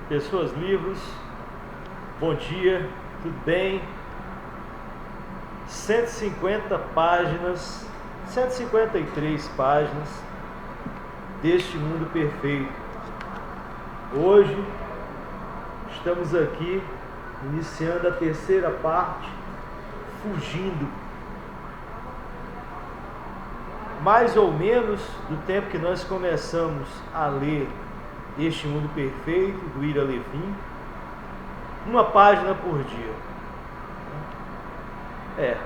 Pessoas Livros, bom dia, tudo bem? 150 páginas, 153 páginas deste mundo perfeito. Hoje estamos aqui iniciando a terceira parte, fugindo. Mais ou menos do tempo que nós começamos a ler Este Mundo Perfeito, do Ira Levin, uma página por dia.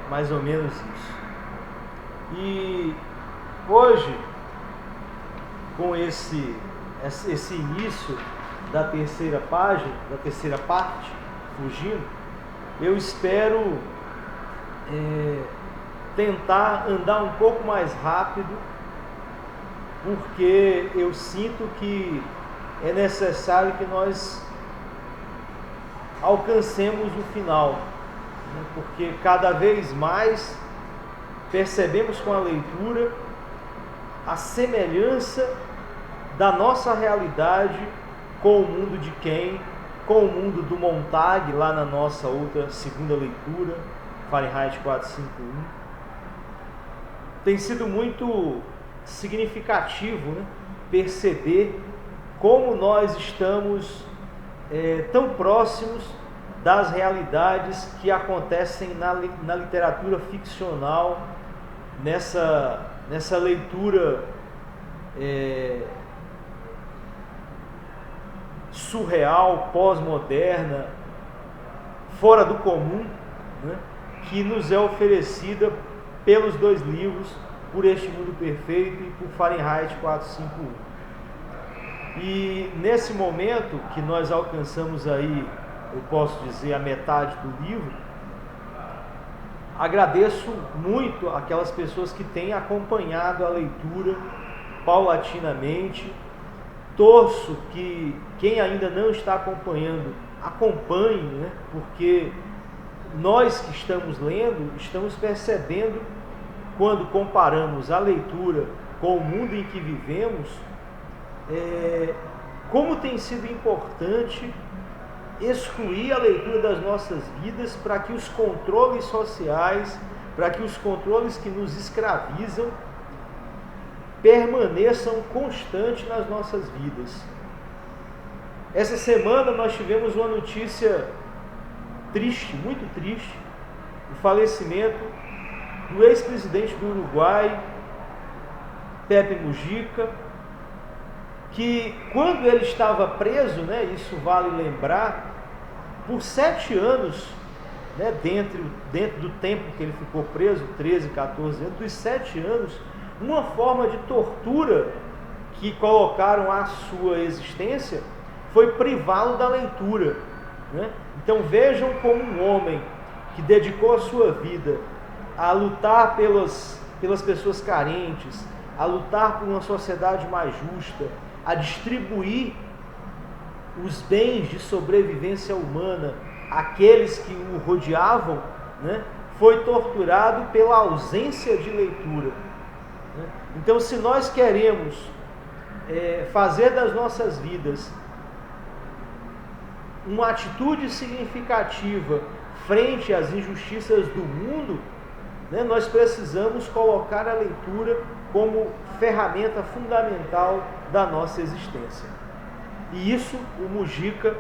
Mais ou menos isso. E hoje, com esse início da terceira página, da terceira parte, fugindo, eu espero tentar andar um pouco mais rápido, porque eu sinto que é necessário que nós alcancemos o final, né? Porque cada vez mais percebemos com a leitura a semelhança da nossa realidade com o mundo de Quem, com o mundo do Montag, lá na nossa outra segunda leitura, Fahrenheit 451. Tem sido muito significativo, né, perceber como nós estamos tão próximos das realidades que acontecem na literatura ficcional, nessa leitura surreal, pós-moderna, fora do comum, né, que nos é oferecida pelos dois livros, por Este Mundo Perfeito e por Fahrenheit 451. E nesse momento que nós alcançamos aí, eu posso dizer, a metade do livro, agradeço muito aquelas pessoas que têm acompanhado a leitura paulatinamente. Torço que quem ainda não está acompanhando, acompanhe, né? Porque nós que estamos lendo, estamos percebendo, quando comparamos a leitura com o mundo em que vivemos, como tem sido importante excluir a leitura das nossas vidas para que os controles sociais, para que os controles que nos escravizam permaneçam constantes nas nossas vidas. Essa semana nós tivemos uma notícia triste, muito triste, o falecimento do ex-presidente do Uruguai, Pepe Mujica, que quando ele estava preso, né, isso vale lembrar, por 7 anos, né, dentro do tempo que ele ficou preso, 13, 14 anos, dos 7 anos, uma forma de tortura que colocaram à sua existência foi privá-lo da leitura, né? Então vejam como um homem que dedicou a sua vida a lutar pelas pessoas carentes, a lutar por uma sociedade mais justa, a distribuir os bens de sobrevivência humana àqueles que o rodeavam, né, foi torturado pela ausência de leitura. Então, se nós queremos fazer das nossas vidas uma atitude significativa frente às injustiças do mundo, né, nós precisamos colocar a leitura como ferramenta fundamental da nossa existência. E isso o Mujica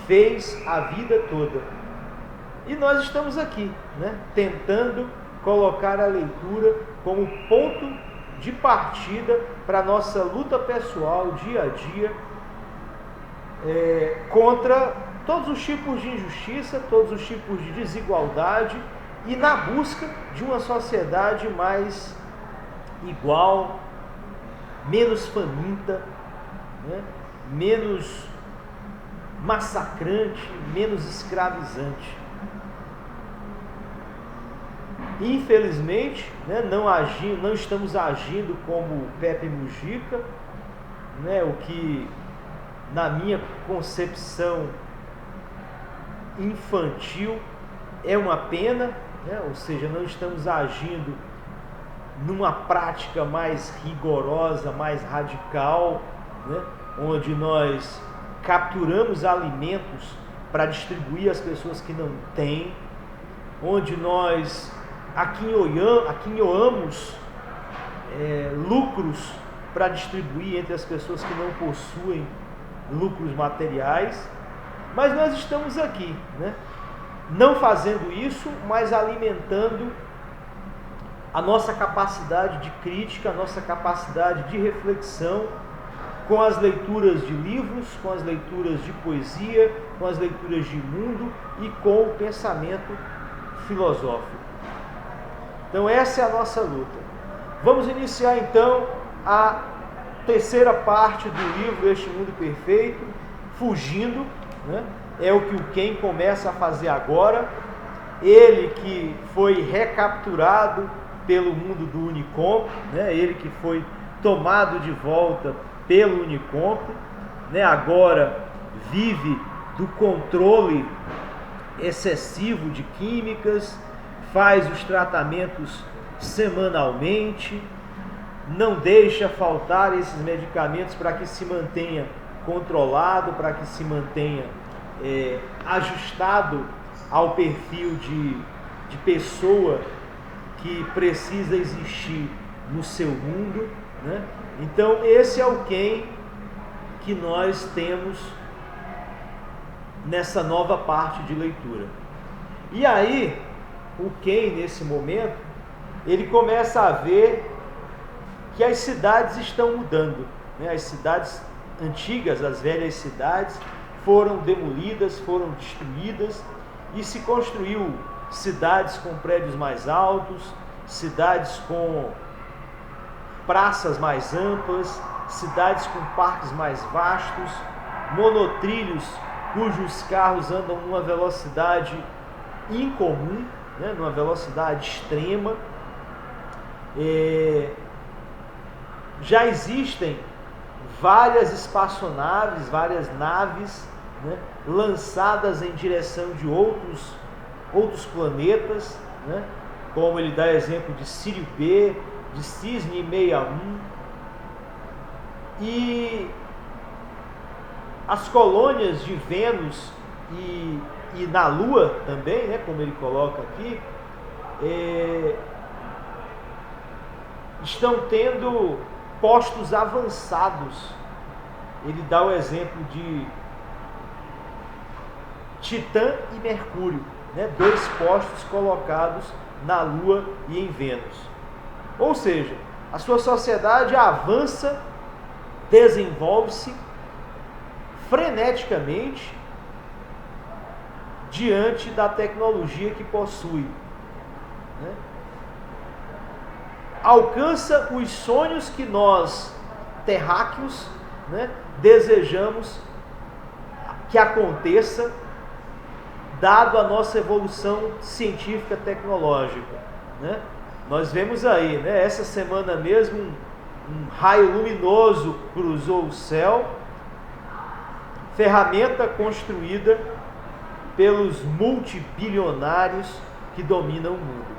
fez a vida toda. E nós estamos aqui, né, tentando colocar a leitura como ponto de partida para a nossa luta pessoal, dia a dia, contra todos os tipos de injustiça, todos os tipos de desigualdade e na busca de uma sociedade mais igual, menos faminta, né, menos massacrante, menos escravizante. Infelizmente, né, não estamos agindo como Pepe Mujica, né, o que, na minha concepção infantil, é uma pena, né, ou seja, não estamos agindo numa prática mais rigorosa, mais radical, né, onde nós capturamos alimentos para distribuir às pessoas que não têm, onde nós aquinhoamos lucros para distribuir entre as pessoas que não possuem lucros materiais, mas nós estamos aqui, né? Não fazendo isso, mas alimentando a nossa capacidade de crítica, a nossa capacidade de reflexão, com as leituras de livros, com as leituras de poesia, com as leituras de mundo e com o pensamento filosófico. Então essa é a nossa luta. Vamos iniciar então a terceira parte do livro Este Mundo Perfeito, Fugindo, né? É o que o Ken começa a fazer agora. Ele que foi recapturado pelo mundo do Unicomp, né? Ele que foi tomado de volta pelo Unicomp, né? Agora vive do controle excessivo de químicas, faz os tratamentos semanalmente, não deixa faltar esses medicamentos para que se mantenha controlado, para que se mantenha ajustado ao perfil de pessoa que precisa existir no seu mundo, né? Então esse é o Ken que nós temos nessa nova parte de leitura. E aí o Ken, nesse momento, ele começa a ver que as cidades estão mudando, né? As cidades antigas, as velhas cidades, foram demolidas, foram destruídas e se construiu cidades com prédios mais altos, cidades com praças mais amplas, cidades com parques mais vastos, monotrilhos cujos carros andam numa velocidade incomum, né, numa velocidade extrema. Já existem várias espaçonaves, várias naves, né, lançadas em direção de outros planetas, né, como ele dá exemplo de Sírio B, de Cisne 61, e as colônias de Vênus e na Lua também, né, como ele coloca aqui, estão tendo postos avançados. Ele dá o exemplo de Titã e Mercúrio, né, dois postos colocados na Lua e em Vênus. Ou seja, a sua sociedade avança, desenvolve-se freneticamente diante da tecnologia que possui, né? Alcança os sonhos que nós, terráqueos, né, desejamos que aconteça, dado a nossa evolução científica tecnológica, né? Nós vemos aí, né, essa semana mesmo, um raio luminoso cruzou o céu, ferramenta construída pelos multibilionários que dominam o mundo.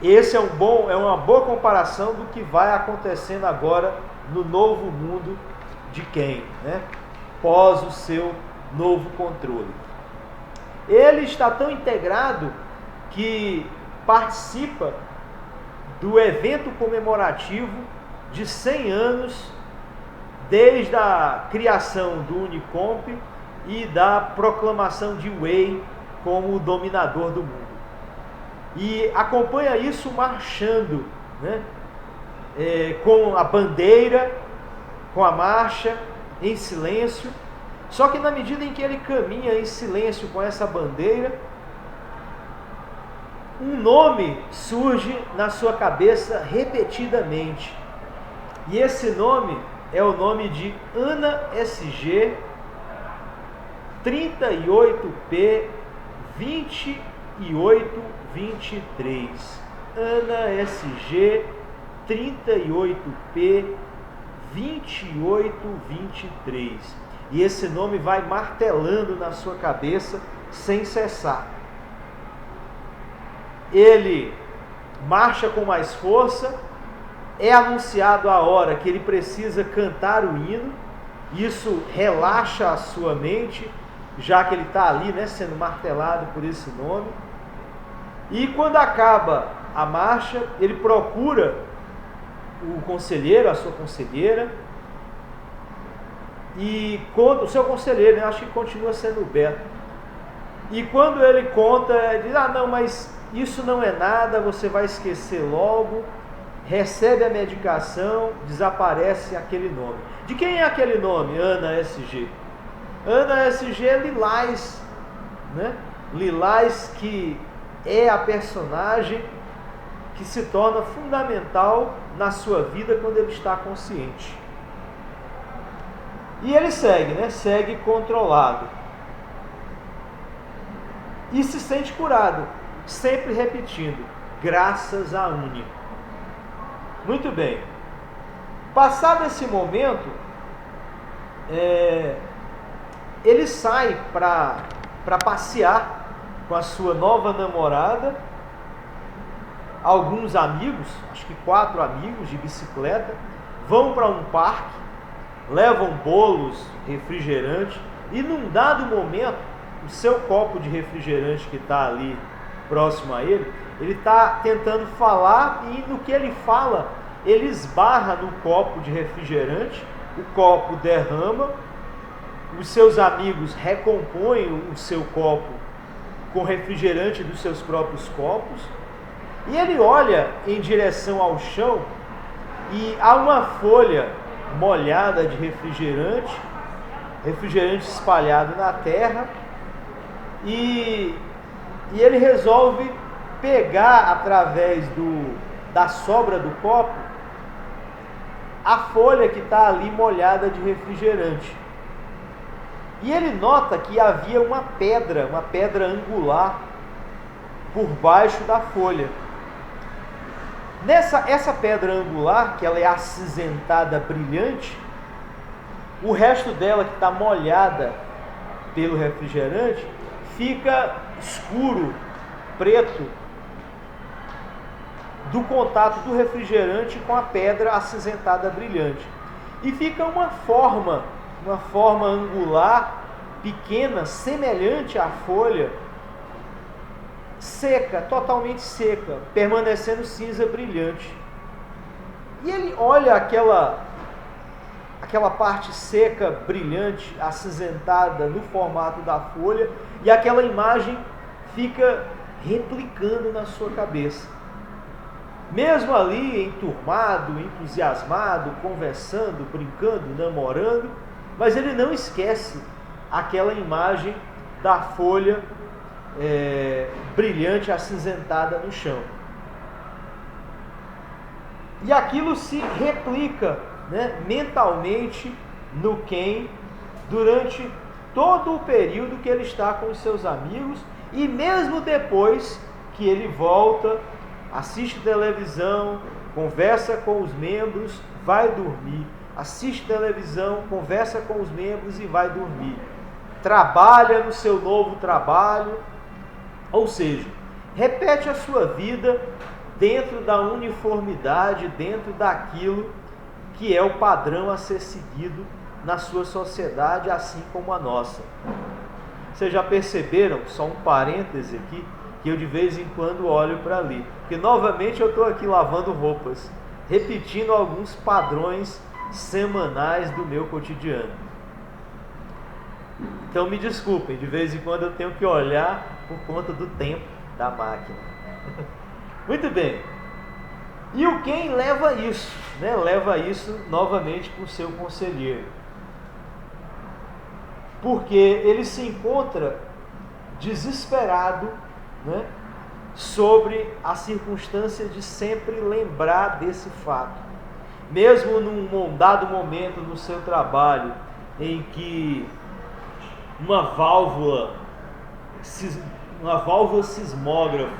Esse é uma boa comparação do que vai acontecendo agora no novo mundo de Ken, né? Pós o seu novo controle. Ele está tão integrado que participa do evento comemorativo de 100 anos desde a criação do Unicomp e da proclamação de Wei como o dominador do mundo. E acompanha isso marchando, né? Com a bandeira, com a marcha, em silêncio. Só que na medida em que ele caminha em silêncio com essa bandeira, um nome surge na sua cabeça repetidamente. E esse nome é o nome de Ana SG 38P 2823. Ana SG 38P 2823. E esse nome vai martelando na sua cabeça sem cessar. Ele marcha com mais força, é anunciado a hora que ele precisa cantar o hino, Isso relaxa a sua mente, já que ele está ali, né, sendo martelado por esse nome. E quando acaba a marcha, ele procura o conselheiro, a sua conselheira, e conta, o seu conselheiro, né, acho que continua sendo o Beto. E quando ele conta, ele diz: ah, não, mas isso não é nada, você vai esquecer logo. Recebe a medicação, desaparece aquele nome. De quem é aquele nome? Ana S.G. Ana S.G. é Lilás, né? Lilás, que é a personagem que se torna fundamental na sua vida quando ele está consciente. E ele segue, né? Segue controlado. E se sente curado, sempre repetindo: graças a Uni. Muito bem. Passado esse momento, ele sai para passear com a sua nova namorada, alguns amigos, acho que 4 amigos de bicicleta, vão para um parque, levam bolos, refrigerante, e num dado momento, o seu copo de refrigerante que está ali próximo a ele está tentando falar, e no que ele fala, ele esbarra no copo de refrigerante, o copo derrama, os seus amigos recompõem o seu copo com refrigerante dos seus próprios copos, e ele olha em direção ao chão e há uma folha molhada de refrigerante espalhado na terra, e ele resolve pegar através da sobra do copo a folha que está ali molhada de refrigerante. E ele nota que havia uma pedra angular por baixo da folha. Essa pedra angular, que ela é acinzentada, brilhante, o resto dela, que está molhada pelo refrigerante, fica escuro, preto, do contato do refrigerante com a pedra acinzentada brilhante. E fica uma forma angular, pequena, semelhante à folha, seca, totalmente seca, permanecendo cinza brilhante. E ele olha aquela parte seca, brilhante, acinzentada no formato da folha, e aquela imagem fica replicando na sua cabeça. Mesmo ali, enturmado, entusiasmado, conversando, brincando, namorando, mas ele não esquece aquela imagem da folha brilhante, acinzentada no chão. E aquilo se replica, né, mentalmente no Ken durante todo o período que ele está com os seus amigos, e mesmo depois que ele volta, assiste televisão, conversa com os membros, vai dormir, assiste televisão, conversa com os membros e vai dormir, trabalha no seu novo trabalho, ou seja, repete a sua vida dentro da uniformidade, dentro daquilo que é o padrão a ser seguido na sua sociedade, assim como a nossa. Vocês já perceberam, só um parêntese aqui, que eu de vez em quando olho para ali, porque novamente eu estou aqui lavando roupas, repetindo alguns padrões semanais do meu cotidiano. Então me desculpem, de vez em quando eu tenho que olhar por conta do tempo da máquina. Muito bem. E o Ken leva isso, né? Leva isso novamente para o seu conselheiro, porque ele se encontra desesperado, né, sobre a circunstância de sempre lembrar desse fato. Mesmo num dado momento no seu trabalho em que uma válvula sismógrafa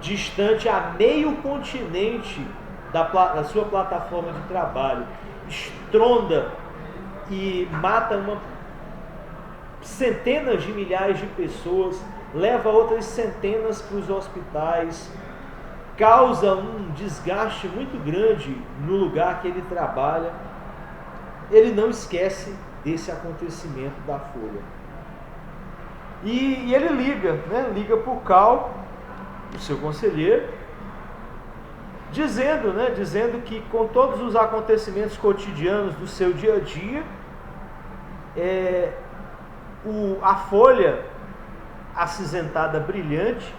distante a meio continente da sua plataforma de trabalho estronda e mata centenas de milhares de pessoas, leva outras centenas para os hospitais, causa um desgaste muito grande no lugar que ele trabalha. ele não esquece desse acontecimento da folha. E ele liga, né? Liga para o Cal, o seu conselheiro, dizendo que com todos os acontecimentos cotidianos do seu dia a dia, a folha acinzentada brilhante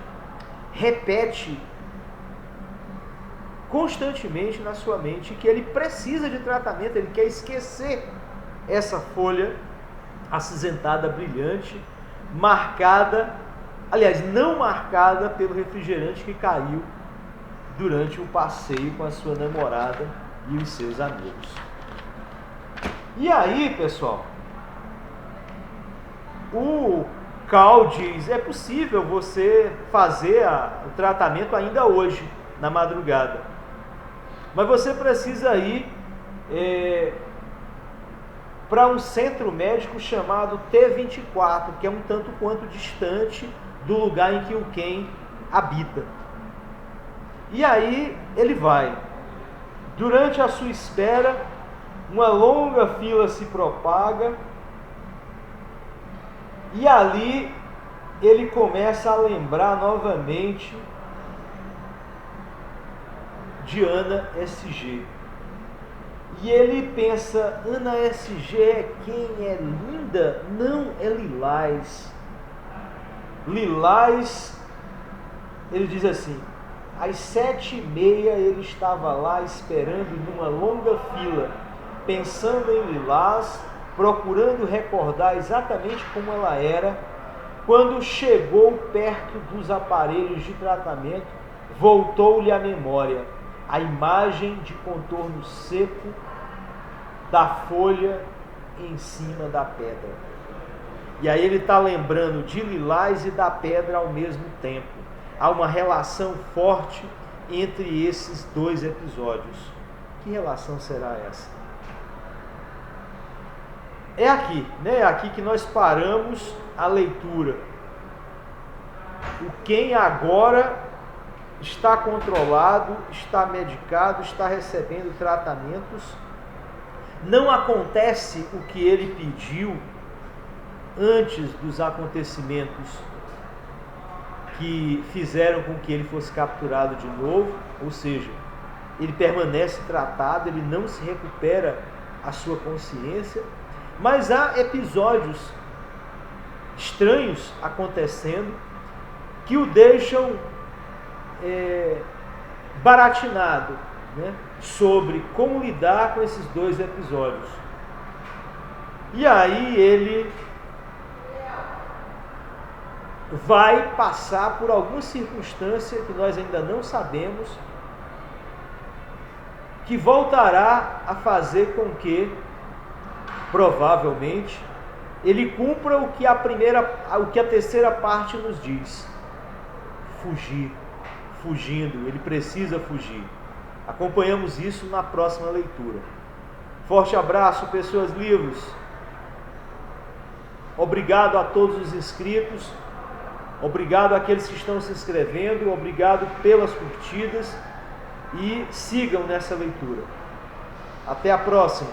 repete constantemente na sua mente que ele precisa de tratamento, ele quer esquecer essa folha acinzentada brilhante, não marcada pelo refrigerante que caiu durante o passeio com a sua namorada e os seus amigos. E aí, pessoal, o Cal diz: é possível você fazer o tratamento ainda hoje, na madrugada, mas você precisa ir para um centro médico chamado T24, que é um tanto quanto distante do lugar em que o Ken habita. E aí ele vai. Durante a sua espera, uma longa fila se propaga, e ali ele começa a lembrar novamente de Ana S.G. E ele pensa: Ana S.G. é quem? É linda? Não, é Lilás. Lilás, ele diz assim: às 7h30 ele estava lá esperando numa longa fila, pensando em Lilás, procurando recordar exatamente como ela era. Quando chegou perto dos aparelhos de tratamento, voltou-lhe à memória a imagem de contorno seco da folha em cima da pedra. E aí ele está lembrando de Lilás e da pedra ao mesmo tempo. Há uma relação forte entre esses dois episódios. Que relação será essa? É aqui, né? É aqui que nós paramos a leitura. O Ken agora está controlado, está medicado, está recebendo tratamentos. Não acontece o que ele pediu antes dos acontecimentos que fizeram com que ele fosse capturado de novo, ou seja, ele permanece tratado, ele não se recupera a sua consciência, mas há episódios estranhos acontecendo que o deixam baratinado, né, sobre como lidar com esses dois episódios. E aí ele vai passar por alguma circunstância que nós ainda não sabemos, que voltará a fazer com que, provavelmente, ele cumpra o que a terceira parte nos diz: fugindo, ele precisa fugir. Acompanhamos isso na próxima leitura. Forte abraço, pessoas livres. Obrigado a todos os inscritos, obrigado àqueles que estão se inscrevendo, obrigado pelas curtidas, e sigam nessa leitura. Até a próxima.